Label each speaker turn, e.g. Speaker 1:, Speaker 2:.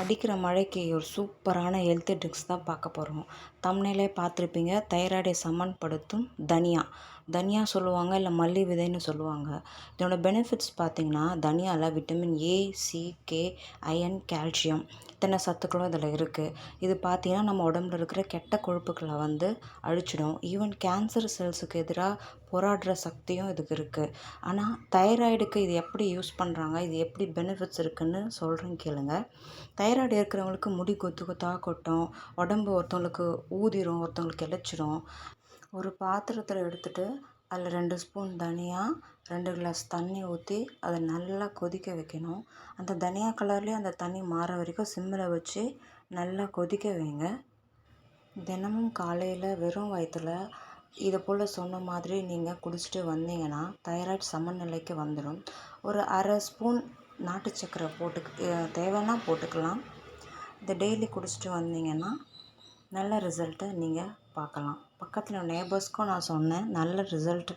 Speaker 1: அடிக்கிற மழைக்கு ஒரு சூப்பரான ஹெல்த்தி ட்ரிங்க்ஸ் தான் பார்க்க போகிறோம். தம்ப்நெயிலே பார்த்துருப்பீங்க. தைராய்டை சமன்படுத்தும் தனியா. தனியா சொல்லுவாங்க, இல்லை மல்லி விதைன்னு சொல்லுவாங்க. இதோட பெனிஃபிட்ஸ் பார்த்திங்கன்னா, தனியாவில் vitamin A, C, K, iron, calcium இத்தனை சத்துக்களும் இதில் இருக்குது. இது பார்த்திங்கன்னா நம்ம உடம்புல இருக்கிற கெட்ட கொழுப்புக்களை அழிச்சிடும். ஈவன் கேன்சர் செல்ஸுக்கு எதிராக போராடுற சக்தியும் இதுக்கு இருக்குது. ஆனால் தைராய்டுக்கு இது எப்படி யூஸ் பண்ணுறாங்க, இது எப்படி பெனிஃபிட்ஸ் இருக்குதுன்னு சொல்கிறேன் கேளுங்க. தைராய்டு இருக்கிறவங்களுக்கு முடி கொத்து கொத்தாக கொட்டும், உடம்பு ஒருத்தவங்களுக்கு ஊதிரும், ஒருத்தவங்களுக்கு இளைச்சிடும். ஒரு பாத்திரத்தில் எடுத்துகிட்டு அதில் 2 ஸ்பூன் தனியா, 2 கிளாஸ் தண்ணி ஊற்றி அதை நல்லா கொதிக்க வைக்கணும். அந்த தனியா கலர்லேயே அந்த தண்ணி மாற வரைக்கும் சிம்மில் வச்சு நல்லா கொதிக்க வைங்க. தினமும் காலையில் வெறும் வயிற்றில் இதை போல் சொன்ன மாதிரி நீங்கள் குடிச்சிட்டு வந்தீங்கன்னா தைராய்டு சமநிலைக்கு வந்துடும். ஒரு அரை ஸ்பூன் நாட்டு சக்கரை தேவைன்னா போட்டுக்கலாம். இதை டெய்லி குடிச்சிட்டு வந்தீங்கன்னா நல்ல ரிசல்ட்டை நீங்கள் பார்க்கலாம். பக்கத்தில் நேபர்ஸ்க்கும் நான் சொன்னேன், நல்ல ரிசல்ட்